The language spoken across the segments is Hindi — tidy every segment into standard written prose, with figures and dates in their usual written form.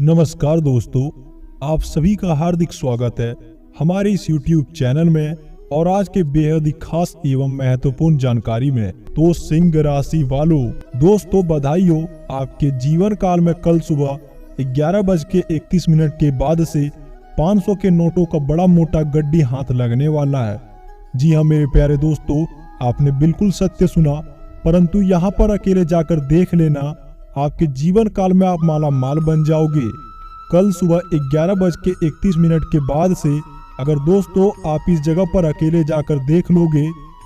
नमस्कार दोस्तों, आप सभी का हार्दिक स्वागत है हमारे इस YouTube चैनल में। और आज के बेहद ही खास एवं महत्वपूर्ण जानकारी में तो सिंह राशि वालों दोस्तों बधाई हो, आपके जीवन काल में कल सुबह 11:31 के बाद से 500 के नोटों का बड़ा मोटा गड्डी हाथ लगने वाला है। जी हाँ मेरे प्यारे दोस्तों, आपने बिल्कुल सत्य सुना, परंतु यहाँ पर अकेले जाकर देख लेना, आपके जीवन काल में आप माला माल बन जाओगे। कल सुबह 11:31 के बाद से अगर दोस्तों आप इस जगह पर अकेले जाकर देख लोगे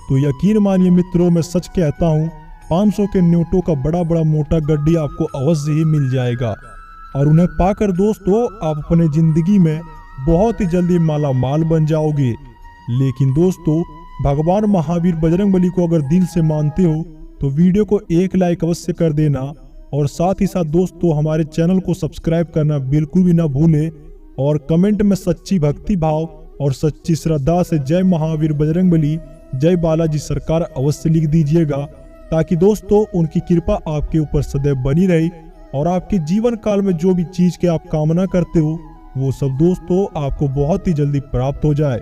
तो यकीन मानिए मित्रों, मैं सच कहता हूँ 500 के नोटों का बड़ा बड़ा मोटा गड्डी आपको अवश्य ही मिल जाएगा। और उन्हें पाकर दोस्तों आप अपने जिंदगी में बहुत ही जल्दी माला माल बन जाओगे। लेकिन दोस्तों भगवान महावीर बजरंगबली को अगर दिल से मानते हो तो वीडियो को एक लाइक अवश्य कर देना, और साथ ही साथ दोस्तों हमारे चैनल को सब्सक्राइब करना बिल्कुल भी ना भूलें। और कमेंट में सच्ची भक्ति भाव और सच्ची श्रद्धा से जय महावीर बजरंगबली, जय बालाजी सरकार अवश्य लिख दीजिएगा, ताकि दोस्तों उनकी कृपा आपके ऊपर सदैव बनी रहे और आपके जीवन काल में जो भी चीज के आप कामना करते हो वो सब दोस्तों आपको बहुत ही जल्दी प्राप्त हो जाए।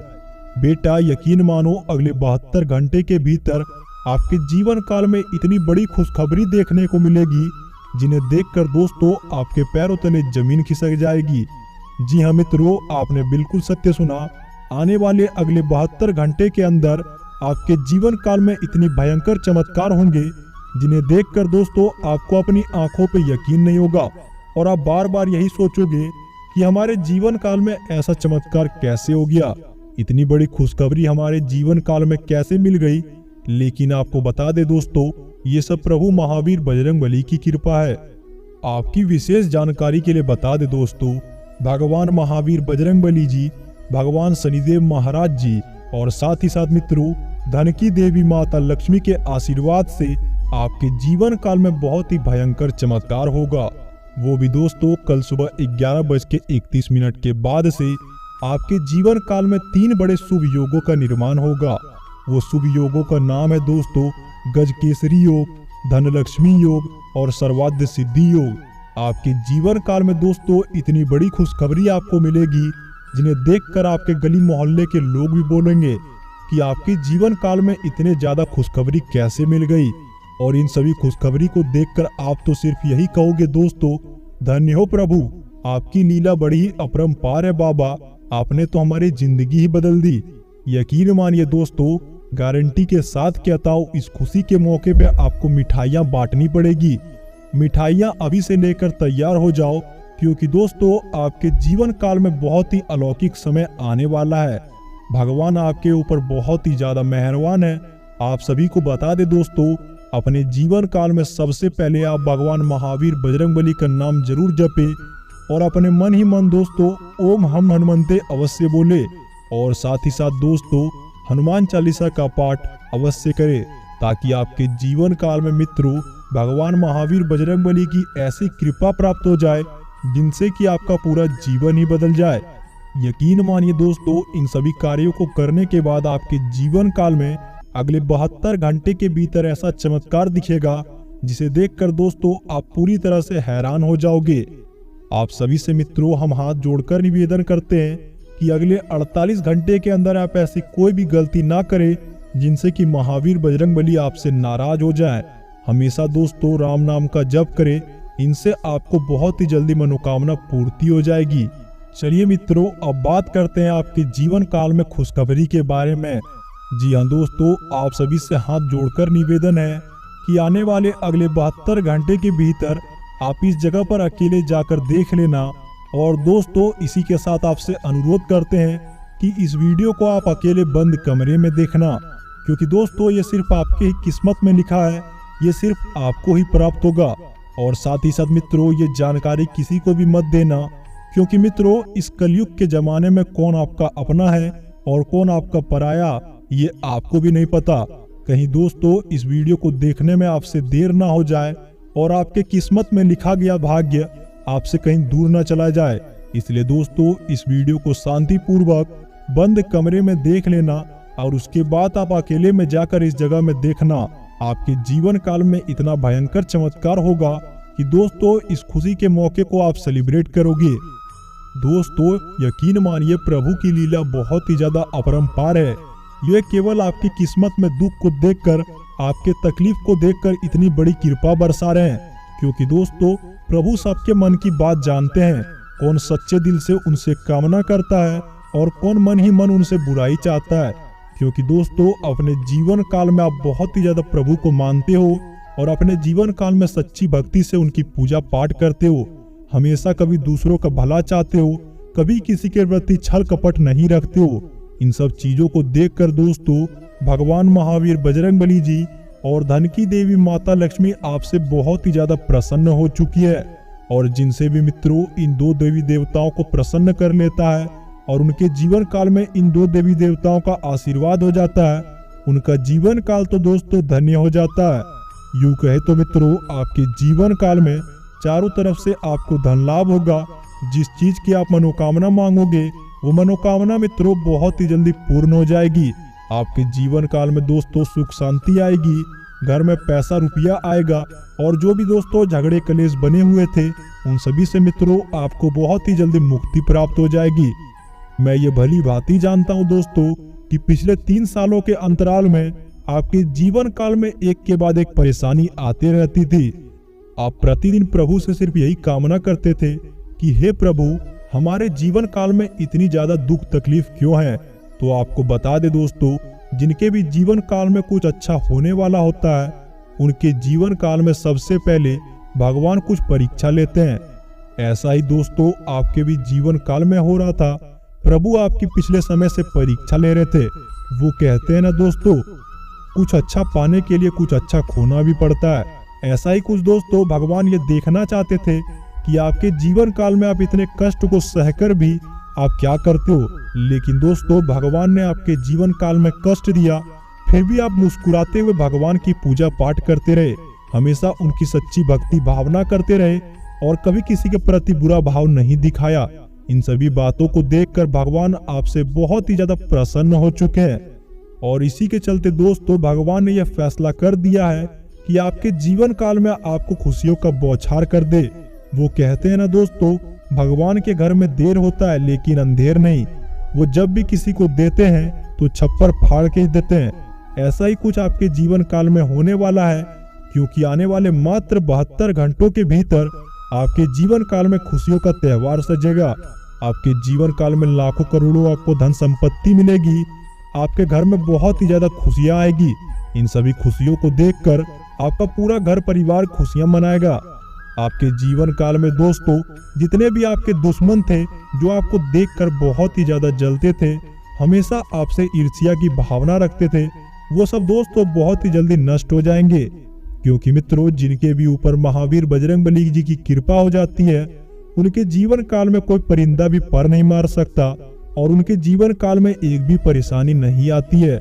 बेटा यकीन मानो, अगले 72 घंटे के भीतर आपके जीवन काल में इतनी बड़ी खुशखबरी देखने को मिलेगी जिन्हें देखकर दोस्तों आपके पैरों तले जमीन खिसक जाएगी। जी हाँ मित्रों, आपने बिल्कुल सत्य सुना। आने वाले अगले 72 घंटे के अंदर आपके जीवन काल में इतनी भयंकर चमत्कार होंगे जिन्हें देखकर दोस्तों आपको अपनी आंखों पे यकीन नहीं होगा और आप बार बार यही सोचोगे कि हमारे जीवन काल में ऐसा चमत्कार कैसे हो गया, इतनी बड़ी खुशखबरी हमारे जीवन काल में कैसे मिल गई। लेकिन आपको बता दे दोस्तों, ये सब प्रभु महावीर बजरंगबली की कृपा है। आपकी विशेष जानकारी के लिए बता दे दोस्तों, भगवान महावीर बजरंगबली जी, भगवान शनिदेव महाराज जी और साथ ही साथ मित्रों धन की देवी माता लक्ष्मी के आशीर्वाद से आपके जीवन काल में बहुत ही भयंकर चमत्कार होगा। वो भी दोस्तों कल सुबह 11:31 के बाद से आपके जीवन काल में 3 बड़े शुभ योगों का निर्माण होगा। वो शुभ योगों का नाम है दोस्तों गजकेसरी योग, धनलक्ष्मी योग और सर्वाद्य सिद्धि योग। आपके जीवन काल में दोस्तों इतनी बड़ी खुशखबरी आपको मिलेगी जिन्हें देखकर आपके गली मोहल्ले के लोग भी बोलेंगे कि आपके जीवन काल में इतने ज्यादा खुशखबरी कैसे मिल गई। और इन सभी खुशखबरी को देखकर आप तो सिर्फ यही कहोगे दोस्तों, धन्य हो प्रभु, आपकी लीला बड़ी ही अपरंपार है बाबा, आपने तो हमारी जिंदगी ही बदल दी। यकीन मानिए दोस्तों, गारंटी के साथ कहता हूँ, इस खुशी के मौके पे आपको मिठाइयाँ बांटनी पड़ेगी। मिठाइयाँ अभी से लेकर तैयार हो जाओ, क्योंकि दोस्तों आपके जीवन काल में बहुत ही अलौकिक समय आने वाला है। भगवान आपके ऊपर बहुत ही ज्यादा मेहरबान है। आप सभी को बता दे दोस्तों, अपने जीवन काल में सबसे पहले आप भगवान महावीर बजरंगबली का नाम जरूर जपे और अपने मन ही मन दोस्तों ओम हम हनुमंते अवश्य बोले। और साथ ही साथ दोस्तों हनुमान चालीसा का पाठ अवश्य करें, ताकि आपके जीवन काल में मित्रों भगवान महावीर बजरंगबली की ऐसी कृपा प्राप्त हो जाए जिनसे कि आपका पूरा जीवन ही बदल जाए। यकीन मानिए दोस्तों, इन सभी कार्यों को करने के बाद आपके जीवन काल में अगले 72 घंटे के भीतर ऐसा चमत्कार दिखेगा जिसे देखकर दोस्तों आप पूरी तरह से हैरान हो जाओगे। आप सभी से मित्रों हम हाथ जोड़कर निवेदन करते हैं कि अगले 48 घंटे के अंदर आप ऐसी कोई भी गलती ना करें जिनसे कि महावीर बजरंगबली आपसे नाराज हो जाए। हमेशा दोस्तों राम नाम का जप करें, इनसे आपको बहुत ही जल्दी मनोकामना पूर्ति हो जाएगी। चलिए मित्रों, अब बात करते हैं आपके जीवन काल में खुशखबरी के बारे में। जी हाँ दोस्तों, आप सभी से हाथ जोड़कर निवेदन है कि आने वाले अगले 72 घंटे के भीतर आप इस जगह पर अकेले जाकर देख लेना। और दोस्तों इसी के साथ आपसे अनुरोध करते हैं कि इस वीडियो को आप अकेले बंद कमरे में देखना, क्योंकि दोस्तों ये सिर्फ आपके ही किस्मत में लिखा है, ये सिर्फ आपको ही प्राप्त होगा। और साथ ही साथ मित्रों ये जानकारी किसी को भी मत देना, क्योंकि मित्रों इस कलयुग के जमाने में कौन आपका अपना है और कौन आपका पराया ये आपको भी नहीं पता। कहीं दोस्तों इस वीडियो को देखने में आपसे देर ना हो जाए और आपके किस्मत में लिखा गया भाग्य आपसे कहीं दूर ना चला जाए। इसलिए दोस्तों इस वीडियो को शांतिपूर्वक बंद कमरे में देख लेना और उसके बाद आप अकेले में जाकर इस जगह में देखना। आपके जीवन काल में इतना भयंकर चमत्कार होगा कि दोस्तों इस खुशी के मौके को आप सेलिब्रेट करोगे। दोस्तों यकीन मानिए प्रभु की लीला बहुत ही ज्यादा अपरंपार है। यह केवल आपकी किस्मत में दुख को देखकर, आपके तकलीफ को देखकर इतनी बड़ी कृपा बरसा रहे हैं, क्योंकि दोस्तों प्रभु सबके मन की बात जानते हैं। कौन सच्चे दिल से उनसे कामना करता है और कौन मन ही मन उनसे बुराई चाहता है। क्योंकि दोस्तों अपने जीवन काल में आप बहुत ही ज्यादा प्रभु को मानते हो और अपने जीवन काल में सच्ची भक्ति से उनकी पूजा पाठ करते हो। हमेशा कभी दूसरों का भला चाहते हो, कभी किसी के प्रति छल कपट नहीं रखते हो। इन सब चीजों को देखकर दोस्तों भगवान महावीर बजरंगबली जी और धन की देवी माता लक्ष्मी आपसे बहुत ही ज्यादा प्रसन्न हो चुकी है। और जिनसे भी मित्रों इन दो देवी देवताओं को प्रसन्न कर लेता है और उनके जीवन काल में इन दो देवी देवताओं का आशीर्वाद हो जाता है, उनका जीवन काल तो दोस्तों धन्य हो जाता है। यूं कहे तो मित्रों आपके जीवन काल में चारों तरफ से आपको धन लाभ होगा। जिस चीज की आप मनोकामना मांगोगे वो मनोकामना मित्रों बहुत ही जल्दी पूर्ण हो जाएगी। आपके जीवन काल में दोस्तों सुख शांति आएगी, घर में पैसा रुपया आएगा और जो भी दोस्तों झगड़े कलेश बने हुए थे उन सभी से मित्रों आपको बहुत ही जल्दी मुक्ति प्राप्त हो जाएगी। मैं ये भली भांति जानता हूँ दोस्तों कि पिछले 3 सालों के अंतराल में आपके जीवन काल में एक के बाद एक परेशानी आती रहती थी। आप प्रतिदिन प्रभु से सिर्फ यही कामना करते थे कि हे प्रभु हमारे जीवन काल में इतनी ज्यादा दुख तकलीफ क्यों है। तो आपको बता दे दोस्तों जिनके भी जीवन काल में कुछ अच्छा होने वाला होता है उनके जीवन काल में सबसे पहले भगवान कुछ परीक्षा लेते हैं। ऐसा ही दोस्तों आपके भी जीवन काल में हो रहा था। प्रभु आपकी पिछले समय से परीक्षा ले रहे थे। वो कहते हैं ना दोस्तों कुछ अच्छा पाने के लिए कुछ अच्छा खोना भी पड़ता है। ऐसा ही कुछ दोस्तों भगवान ये देखना चाहते थे कि आपके जीवन काल में आप इतने कष्ट को सहकर भी आप क्या करते हो। लेकिन दोस्तों भगवान ने आपके जीवन काल में कष्ट दिया, फिर भी आप मुस्कुराते हुए भगवान की पूजा पाठ करते रहे, हमेशा उनकी सच्ची भक्ति भावना करते रहे और कभी किसी के प्रति बुरा भाव नहीं दिखाया। इन सभी बातों को देखकर भगवान आपसे बहुत ही ज्यादा प्रसन्न हो चुके हैं और इसी के चलते दोस्तों भगवान ने यह फैसला कर दिया है कि आपके जीवन काल में आपको खुशियों का बौछार कर दे। वो कहते हैं ना दोस्तों भगवान के घर में देर होता है लेकिन अंधेर नहीं। वो जब भी किसी को देते हैं तो छप्पर फाड़ के देते हैं। ऐसा ही कुछ आपके जीवन काल में होने वाला है, क्योंकि आने वाले मात्र 72 घंटों के भीतर आपके जीवन काल में खुशियों का त्योहार सजेगा। आपके जीवन काल में लाखों करोड़ों आपको धन संपत्ति मिलेगी। आपके घर में बहुत ही ज्यादा खुशियां आएगी। इन सभी खुशियों को देखकर आपका पूरा घर परिवार खुशियां मनाएगा। आपके जीवन काल में दोस्तों जितने भी आपके दुश्मन थे जो आपको देखकर बहुत ही ज्यादा जलते थे, हमेशा आपसे ईर्ष्या की भावना रखते थे, वो सब दोस्तों बहुत ही जल्दी नष्ट हो जाएंगे। क्योंकि मित्रों जिनके भी ऊपर महावीर बजरंगबली जी की कृपा हो जाती है उनके जीवन काल में कोई परिंदा भी पर नहीं मार सकता और उनके जीवन काल में एक भी परेशानी नहीं आती है।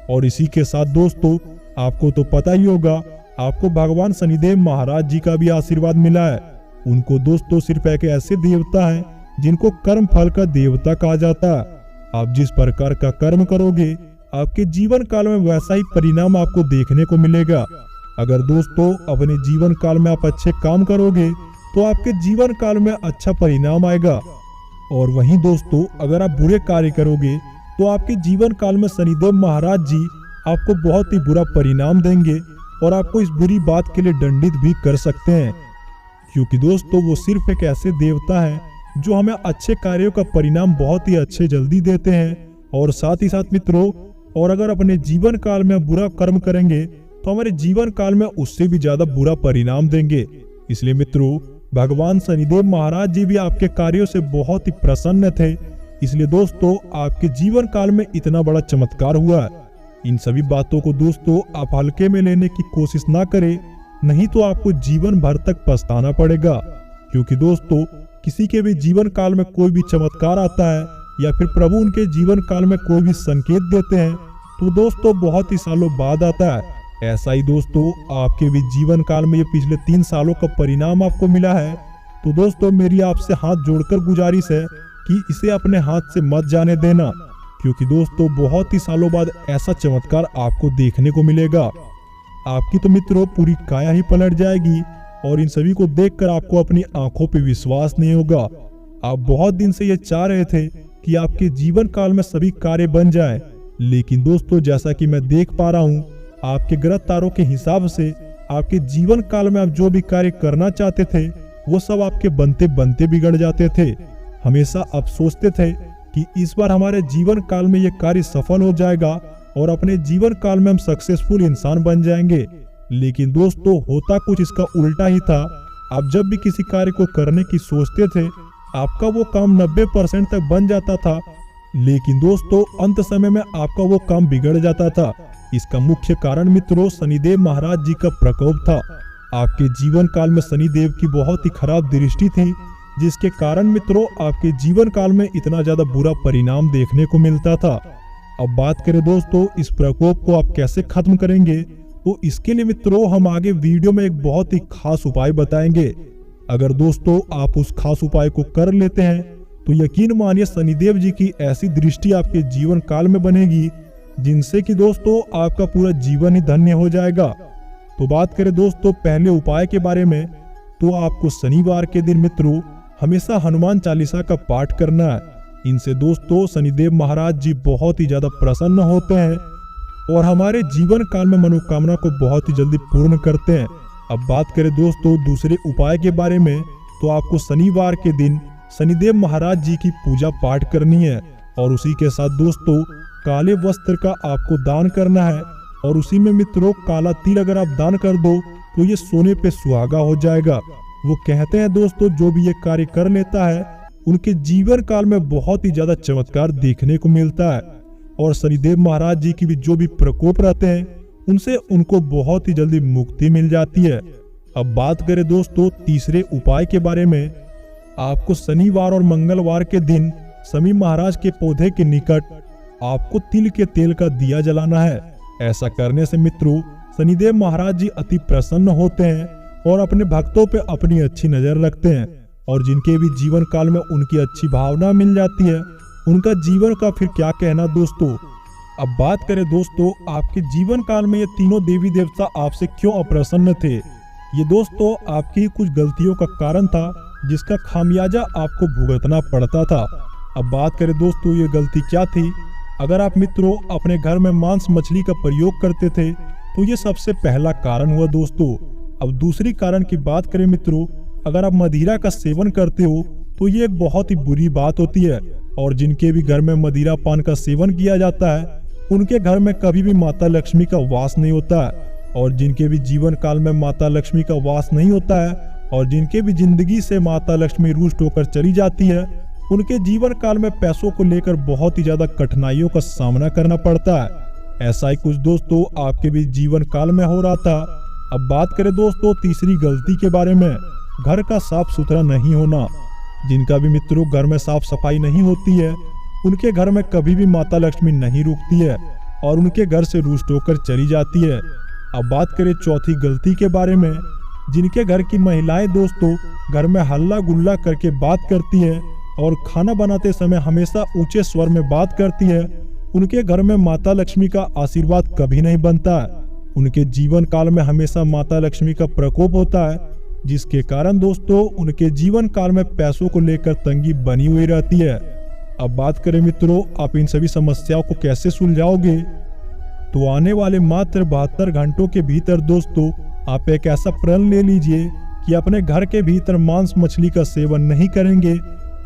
और इसी के साथ दोस्तों आपको तो पता ही होगा आपको भगवान शनिदेव महाराज जी का भी आशीर्वाद मिला है। उनको दोस्तों सिर्फ एक ऐसे देवता हैं जिनको कर्म फल का देवता कहा जाता है। आप जिस प्रकार का कर्म करोगे आपके जीवन काल में वैसा ही परिणाम आपको देखने को मिलेगा। अगर दोस्तों अपने जीवन काल में आप अच्छे काम करोगे तो आपके जीवन काल में अच्छा परिणाम आएगा, और वहीं दोस्तों अगर आप बुरे कार्य करोगे तो आपके जीवन काल में शनिदेव महाराज जी आपको बहुत ही बुरा परिणाम देंगे और आपको इस बुरी बात के लिए दंडित भी कर सकते हैं। क्योंकि दोस्तों वो सिर्फ एक ऐसे देवता हैं जो हमें अच्छे कार्यों का परिणाम बहुत ही अच्छे जल्दी देते हैं, और साथ ही साथ मित्रों और अगर अपने जीवन काल में बुरा कर्म करेंगे तो हमारे जीवन काल में उससे भी ज्यादा बुरा परिणाम देंगे। इसलिए मित्रों भगवान शनिदेव महाराज जी भी आपके कार्यों से बहुत ही प्रसन्न थे, इसलिए दोस्तों आपके जीवन काल में इतना बड़ा चमत्कार हुआ है। इन सभी बातों को दोस्तों आप हल्के में लेने की कोशिश ना करें, नहीं तो आपको जीवन भर तक पछताना पड़ेगा। क्योंकि दोस्तों किसी के भी जीवन काल में कोई भी चमत्कार आता है या फिर प्रभु उनके जीवन काल में कोई भी संकेत देते हैं तो दोस्तों बहुत ही सालों बाद आता है। ऐसा ही दोस्तों आपके भी जीवन काल में ये पिछले 3 सालों का परिणाम आपको मिला है। तो दोस्तों मेरी आपसे हाथ जोड़कर गुजारिश है कि इसे अपने हाथ से मत जाने देना, क्योंकि दोस्तों बहुत ही सालों बाद ऐसा चमत्कार आपको देखने को मिलेगा। आपकी तो मित्रों पूरी काया ही पलट जाएगी और इन सभी को देखकर आपको अपनी आंखों पे विश्वास नहीं होगा। आप बहुत दिन से ये चाह रहे थे कि आपके जीवन काल में सभी कार्य बन जाएं, लेकिन दोस्तों जैसा कि मैं देख पा रहा हूँ, आपके ग्रह तारों के हिसाब से आपके जीवन काल में आप जो भी कार्य करना चाहते थे वो सब आपके बनते बनते बिगड़ जाते थे। हमेशा आप सोचते थे कि इस बार हमारे जीवन काल में ये कार्य सफल हो जाएगा और अपने जीवन काल में हम सक्सेसफुल इंसान बन जाएंगे, लेकिन दोस्तों होता कुछ इसका उल्टा ही था। आप जब भी किसी कार्य को करने की सोचते थे आपका वो काम 90% तक बन जाता था, लेकिन दोस्तों अंत समय में आपका वो काम बिगड़ जाता था। इसका मुख्य कारण मित्रों शनिदेव महाराज जी का प्रकोप था। आपके जीवन काल में शनिदेव की बहुत ही खराब दृष्टि थी, जिसके कारण मित्रों आपके जीवन काल में इतना ज्यादा बुरा परिणाम देखने को मिलता था। अब बात करें दोस्तों इस प्रकोप को आप कैसे खत्म करेंगे, तो इसके लिए मित्रों हम आगे वीडियो में एक बहुत ही खास उपाय बताएंगे। अगर दोस्तों आप उस खास उपाय को कर लेते हैं तो यकीन मानिए शनिदेव जी की ऐसी दृष्टि आपके जीवन काल में बनेगी जिनसे कि दोस्तों आपका पूरा जीवन ही धन्य हो जाएगा। तो बात करें दोस्तों पहले उपाय के बारे में, तो आपको शनिवार के दिन मित्रों हमेशा हनुमान चालीसा का पाठ करना है। इनसे दोस्तों शनिदेव महाराज जी बहुत ही ज्यादा प्रसन्न होते हैं और हमारे जीवन काल में मनोकामना को बहुत ही जल्दी पूर्ण करते हैं। अब बात करें दोस्तों दूसरे उपाय के बारे में, तो आपको शनिवार के दिन शनिदेव महाराज जी की पूजा पाठ करनी है और उसी के साथ दोस्तों काले वस्त्र का आपको दान करना है और उसी में मित्रों काला तिल अगर आप दान कर दो तो ये सोने पे सुहागा हो जाएगा। वो कहते हैं दोस्तों जो भी ये कार्य कर लेता है उनके जीवन काल में बहुत ही ज्यादा चमत्कार देखने को मिलता है और शनिदेव महाराज जी की भी जो भी प्रकोप रहते हैं उनसे उनको बहुत ही जल्दी मुक्ति मिल जाती है। अब बात करें दोस्तों तीसरे उपाय के बारे में, आपको शनिवार और मंगलवार के दिन शमी महाराज के पौधे के निकट आपको तिल के तेल का दिया जलाना है। ऐसा करने से मित्रों शनिदेव महाराज जी अति प्रसन्न होते हैं और अपने भक्तों पे अपनी अच्छी नजर रखते हैं और जिनके भी जीवन काल में उनकी अच्छी भावना मिल जाती है उनका जीवन का फिर क्या कहना दोस्तों। अब बात करें दोस्तों आपके जीवन काल में ये तीनों देवी देवता आपसे क्यों अप्रसन्न थे। ये दोस्तों आपकी ही कुछ गलतियों का कारण था जिसका खामियाजा आपको भुगतना पड़ता था। अब बात करें दोस्तों ये गलती क्या थी। अगर आप मित्रों अपने घर में मांस मछली का प्रयोग करते थे तो ये सबसे पहला कारण हुआ दोस्तों। अब दूसरी कारण की बात करें मित्रों, अगर आप मदिरा का सेवन करते हो तो ये एक बहुत ही बुरी बात होती है और जिनके भी घर में मदिरा पान का सेवन किया जाता है उनके घर में कभी भी माता लक्ष्मी का वास नहीं होता है और जिनके भी जीवन काल में माता लक्ष्मी का वास नहीं होता है और जिनके भी जिंदगी से माता लक्ष्मी रुष्ट होकर चली जाती है उनके जीवन काल में पैसों को लेकर बहुत ही ज्यादा कठिनाइयों का सामना करना पड़ता है। ऐसा ही कुछ दोस्तों आपके भी जीवन काल में हो रहा था। अब बात करें दोस्तों तीसरी गलती के बारे में, घर का साफ सुथरा नहीं होना। जिनका भी मित्रों घर में साफ सफाई नहीं होती है उनके घर में कभी भी माता लक्ष्मी नहीं रुकती है और उनके घर से रुष्ट होकर चली जाती है। अब बात करें चौथी गलती के बारे में, जिनके घर की महिलाएं दोस्तों घर में हल्ला गुल्ला करके बात करती है और खाना बनाते समय हमेशा ऊंचे स्वर में बात करती है उनके घर में माता लक्ष्मी का आशीर्वाद कभी नहीं बनता है। उनके जीवन काल में हमेशा माता लक्ष्मी का प्रकोप होता है जिसके कारण दोस्तों उनके जीवन काल में पैसों को लेकर तंगी बनी हुई रहती है। अब बात करें मित्रों आप इन सभी समस्याओं को कैसे सुलझाओगे, तो आने वाले मात्र 72 घंटों के भीतर दोस्तों आप एक ऐसा प्रण ले लीजिए कि अपने घर के भीतर मांस मछली का सेवन नहीं करेंगे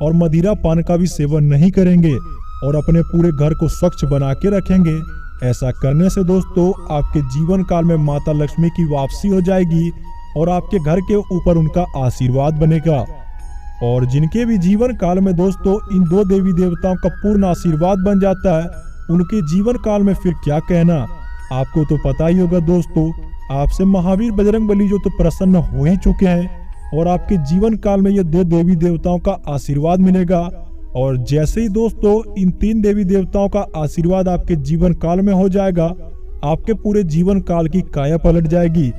और मदिरा पान का भी सेवन नहीं करेंगे और अपने पूरे घर को स्वच्छ बना के रखेंगे। ऐसा करने से दोस्तों आपके जीवन काल में माता लक्ष्मी की वापसी हो जाएगी और आपके घर के ऊपर उनका आशीर्वाद बनेगा। और जिनके भी जीवन काल में दोस्तों इन दो देवी देवताओं का पूर्ण आशीर्वाद बन जाता है उनके जीवन काल में फिर क्या कहना। आपको तो पता ही होगा दोस्तों आपसे महावीर बजरंगबली जो तो प्रसन्न हो ही चुके हैं और आपके जीवन काल में ये दो देवी देवताओं का आशीर्वाद मिलेगा। और जैसे ही दोस्तों इन तीन देवी देवताओं का आशीर्वाद आपके जीवन काल में हो जाएगा आपके पूरे जीवन काल की काया पलट जाएगी।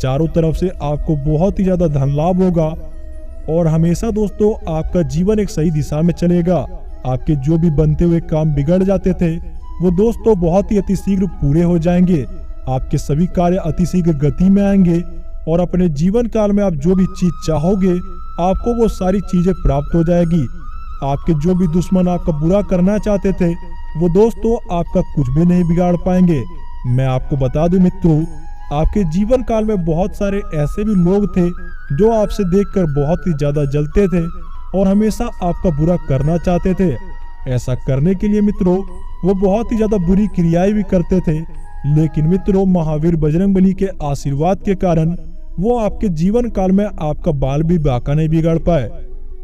चारों तरफ से आपको बहुत ही ज्यादा धन लाभ होगा और हमेशा दोस्तों आपका जीवन एक सही दिशा में चलेगा। आपके जो भी बनते हुए काम बिगड़ जाते थे वो दोस्तों बहुत ही अतिशीघ्र पूरे हो जाएंगे। आपके सभी कार्य अतिशीघ्र गति में आएंगे और अपने जीवन काल में आप जो भी चीज चाहोगे आपको वो सारी चीजें प्राप्त हो जाएगी। आपके जो भी दुश्मन आपका बुरा करना चाहते थे वो दोस्तों आपका कुछ भी नहीं बिगाड़ पाएंगे। मैं आपको बता दूं मित्रों, आपके जीवन काल में बहुत सारे ऐसे भी लोग थे जो आपसे देखकर बहुत ही ज्यादा जलते थे और हमेशा आपका बुरा करना चाहते थे। ऐसा करने के लिए मित्रों वो बहुत ही ज्यादा बुरी क्रियाएं भी करते थे, लेकिन मित्रों महावीर बजरंगबली के आशीर्वाद के कारण वो आपके जीवन काल में आपका बाल भी बांका नहीं बिगाड़ पाए।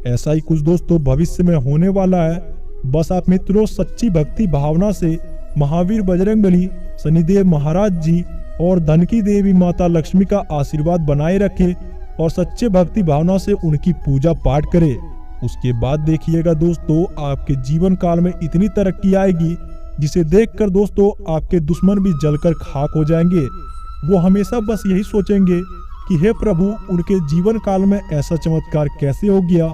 ऐसा ही कुछ दोस्तों भविष्य में होने वाला है। बस आप मित्रों सच्ची भक्ति भावना से महावीर बजरंगबली, शनिदेव महाराज जी और धन की देवी माता लक्ष्मी का आशीर्वाद बनाए रखे और सच्चे भक्ति भावना से उनकी पूजा पाठ करे। उसके बाद देखिएगा दोस्तों आपके जीवन काल में इतनी तरक्की आएगी जिसे देखकर दोस्तों आपके दुश्मन भी जलकर खाक हो जाएंगे। वो हमेशा बस यही सोचेंगे कि हे प्रभु, उनके जीवन काल में ऐसा चमत्कार कैसे हो गया,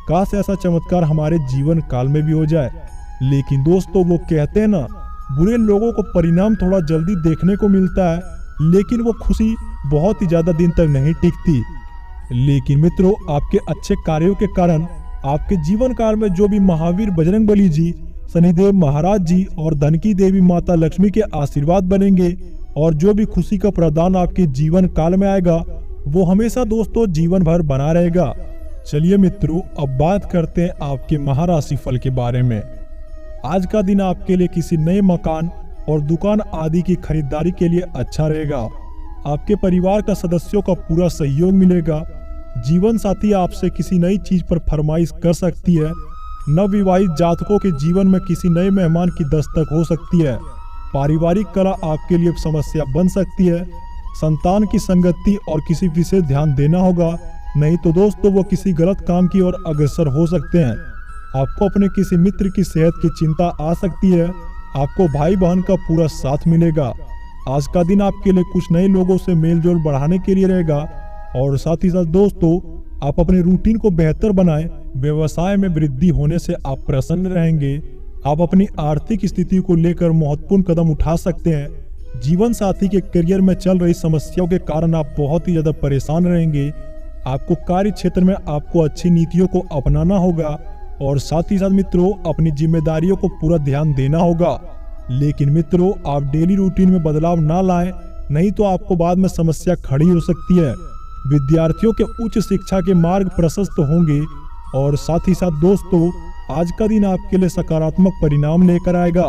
काश ऐसा चमत्कार हमारे जीवन काल में भी हो जाए। लेकिन दोस्तों वो कहते हैं ना, बुरे लोगों को परिणाम थोड़ा जल्दी देखने को मिलता है, लेकिन वो खुशी बहुत ही ज्यादा दिन तक नहीं टिकती। लेकिन मित्रों आपके अच्छे कार्यों के कारण आपके जीवन काल में जो भी महावीर बजरंगबली जी, शनिदेव महाराज जी और धन की देवी माता लक्ष्मी के आशीर्वाद बनेंगे और जो भी खुशी का प्रदान आपके जीवन काल में आएगा वो हमेशा दोस्तों जीवन भर बना रहेगा। चलिए मित्रों अब बात करते हैं आपके महाराशि फल के बारे में। आज का दिन आपके लिए किसी नए मकान और दुकान आदि की खरीदारी के लिए अच्छा रहेगा। आपके परिवार का सदस्यों का पूरा सहयोग मिलेगा। जीवन साथी आपसे किसी नई चीज पर फरमाइश कर सकती है। नवविवाहित जातकों के जीवन में किसी नए मेहमान की दस्तक हो सकती है। पारिवारिक कला आपके लिए समस्या बन सकती है। संतान की संगति और किसी विशेष ध्यान देना होगा, नहीं तो दोस्तों वो किसी गलत काम की ओर अग्रसर हो सकते हैं। आपको अपने किसी मित्र की सेहत की चिंता आ सकती है। आपको भाई बहन का पूरा साथ मिलेगा। आज का दिन आपके लिए कुछ नए लोगों से मेलजोल बढ़ाने के लिए रहेगा और साथ ही साथ दोस्तों आप अपने रूटीन को बेहतर बनाएं। व्यवसाय में वृद्धि होने से आप प्रसन्न रहेंगे। आप अपनी आर्थिक स्थिति को लेकर महत्वपूर्ण कदम उठा सकते हैं। जीवन साथी के करियर में चल रही समस्याओं के कारण आप बहुत ही ज्यादा परेशान रहेंगे। आपको कार्य क्षेत्र में आपको अच्छी नीतियों को अपनाना होगा और साथ ही साथ मित्रों अपनी जिम्मेदारियों को पूरा ध्यान देना होगा। लेकिन मित्रों आप डेली रूटीन में बदलाव ना लाएं, नहीं तो आपको बाद में समस्या खड़ी हो सकती है। विद्यार्थियों के उच्च शिक्षा के मार्ग प्रशस्त होंगे और साथ ही साथ दोस्तों आज का दिन आपके लिए सकारात्मक परिणाम लेकर आएगा।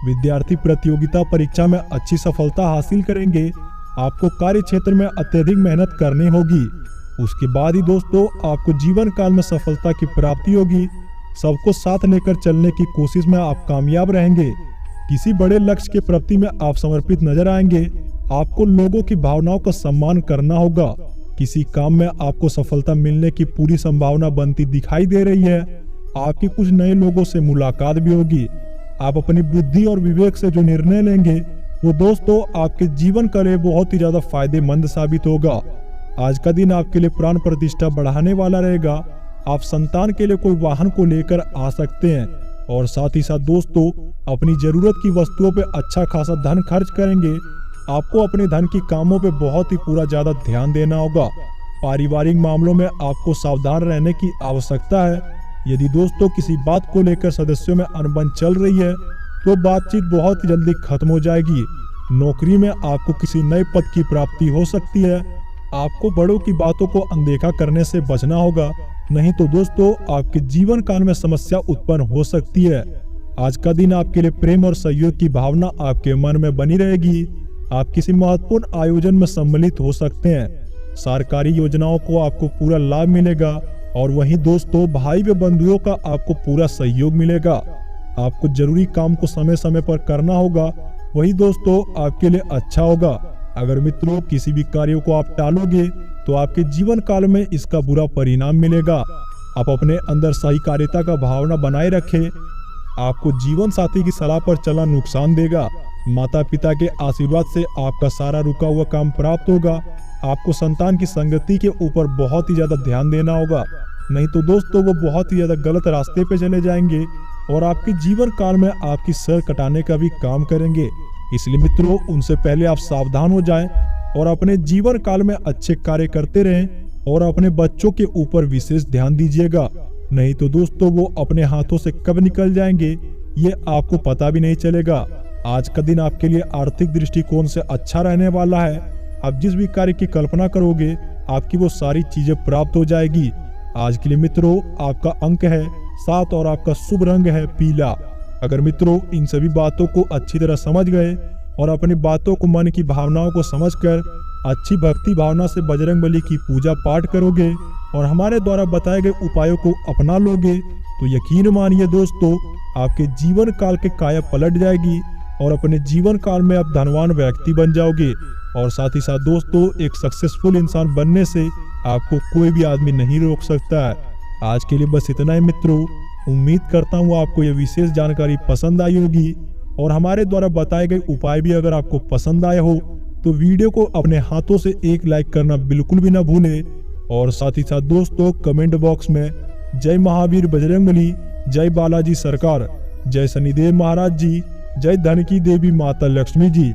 विद्यार्थी प्रतियोगिता परीक्षा में अच्छी सफलता हासिल करेंगे। आपको कार्य क्षेत्र में अत्यधिक मेहनत करनी होगी। उसके बाद ही दोस्तों आपको जीवन काल में सफलता की प्राप्ति होगी। सबको साथ लेकर चलने की कोशिश में आप कामयाब रहेंगे। किसी बड़े लक्ष्य के प्रति में आप समर्पित नजर आएंगे। आपको लोगों की भावनाओं का सम्मान करना होगा। किसी काम में आपको सफलता मिलने की पूरी संभावना बनती दिखाई दे रही है। आपकी कुछ नए लोगों से मुलाकात भी होगी। आप अपनी बुद्धि और विवेक से जो निर्णय लेंगे वो दोस्तों आपके जीवन के लिए बहुत ही ज्यादा फायदेमंद साबित होगा। आज का दिन आपके लिए प्राण प्रतिष्ठा बढ़ाने वाला रहेगा। आप संतान के लिए कोई वाहन को लेकर आ सकते हैं और साथ ही साथ दोस्तों अपनी जरूरत की वस्तुओं पे अच्छा खासा धन खर्च करेंगे। आपको अपने धन की कामों पे बहुत ही पूरा ज्यादा ध्यान देना होगा। पारिवारिक मामलों में आपको सावधान रहने की आवश्यकता है। यदि दोस्तों किसी बात को लेकर सदस्यों में अनबन चल रही है तो बातचीत बहुत ही जल्दी खत्म हो जाएगी। नौकरी में आपको किसी नए पद की प्राप्ति हो सकती है। आपको बड़ों की बातों को अनदेखा करने से बचना होगा, नहीं तो दोस्तों आपके जीवन काल में समस्या उत्पन्न हो सकती है। आज का दिन आपके लिए प्रेम और सहयोग की भावना आपके मन में बनी रहेगी। आप किसी महत्वपूर्ण आयोजन में सम्मिलित हो सकते हैं। सरकारी योजनाओं को आपको पूरा लाभ मिलेगा और वहीं दोस्तों भाई व बंधुओं का आपको पूरा सहयोग मिलेगा। आपको जरूरी काम को समय समय पर करना होगा, वही दोस्तों आपके लिए अच्छा होगा। अगर मित्रों किसी भी कार्य को आप टालोगे तो आपके जीवन काल में इसका बुरा परिणाम मिलेगा। आप अपने अंदर सहकारिता का भावना बनाए रखें। आपको जीवन साथी की सलाह पर चलना नुकसान देगा। माता पिता के आशीर्वाद से आपका सारा रुका हुआ काम प्राप्त होगा। आपको संतान की संगति के ऊपर बहुत ही ज्यादा ध्यान देना होगा, नहीं तो दोस्तों वो बहुत ही ज्यादा गलत रास्ते पे चले जाएंगे और आपके जीवन काल में आपकी सर कटाने का भी काम करेंगे। इसलिए मित्रों उनसे पहले आप सावधान हो जाएं। और अपने जीवन काल में अच्छे कार्य करते रहें और अपने बच्चों के ऊपर विशेष ध्यान दीजिएगा, नहीं तो दोस्तों वो अपने हाथों से कब निकल जाएंगे ये आपको पता भी नहीं चलेगा। आज का दिन आपके लिए आर्थिक दृष्टिकोण से अच्छा रहने वाला है। आप जिस भी कार्य की कल्पना करोगे आपकी वो सारी चीजें प्राप्त हो जाएगी। आज के लिए मित्रों आपका अंक है 7 और आपका शुभ रंग है पीला। अगर मित्रों इन सभी बातों को अच्छी तरह समझ गए और अपनी बातों को, मन की भावनाओं को समझकर अच्छी भक्ति भावना से बजरंगबली की पूजा पाठ करोगे और हमारे द्वारा बताए गए उपायों को अपना लोगे तो यकीन मानिए दोस्तों आपके जीवन काल के काया पलट जाएगी और अपने जीवन काल में आप धनवान व्यक्ति बन जाओगे। और साथ ही साथ दोस्तों एक सक्सेसफुल इंसान बनने से आपको कोई भी आदमी नहीं रोक सकता है। आज के लिए बस इतना ही मित्रों। उम्मीद करता हूँ आपको यह विशेष जानकारी पसंद आई होगी और हमारे द्वारा बताए गए उपाय भी अगर आपको पसंद आए हो तो वीडियो को अपने हाथों से एक लाइक करना बिल्कुल भी ना भूलें। और साथ ही साथ दोस्तों कमेंट बॉक्स में जय महावीर बजरंगबली, जय बालाजी सरकार, जय शनिदेव महाराज जी, जय धन की देवी माता लक्ष्मी जी।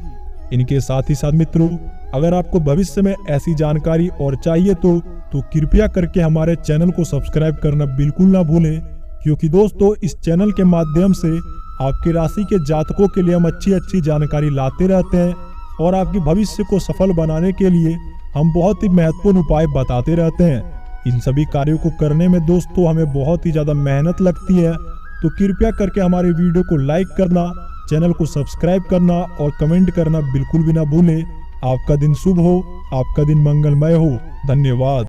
इनके साथ ही साथ मित्रों अगर आपको भविष्य में ऐसी जानकारी और चाहिए तो कृपया करके हमारे चैनल को सब्सक्राइब करना बिल्कुल ना भूलें, क्योंकि दोस्तों इस चैनल के माध्यम से आपकी राशि के जातकों के लिए हम अच्छी जानकारी लाते रहते हैं और आपके भविष्य को सफल बनाने के लिए हम बहुत ही महत्वपूर्ण उपाय बताते रहते हैं। इन सभी कार्यों को करने में दोस्तों हमें बहुत ही ज्यादा मेहनत लगती है, तो कृपया करके हमारे वीडियो को लाइक करना, चैनल को सब्सक्राइब करना और कमेंट करना बिल्कुल भी ना भूलें। आपका दिन शुभ हो, आपका दिन मंगलमय हो। धन्यवाद।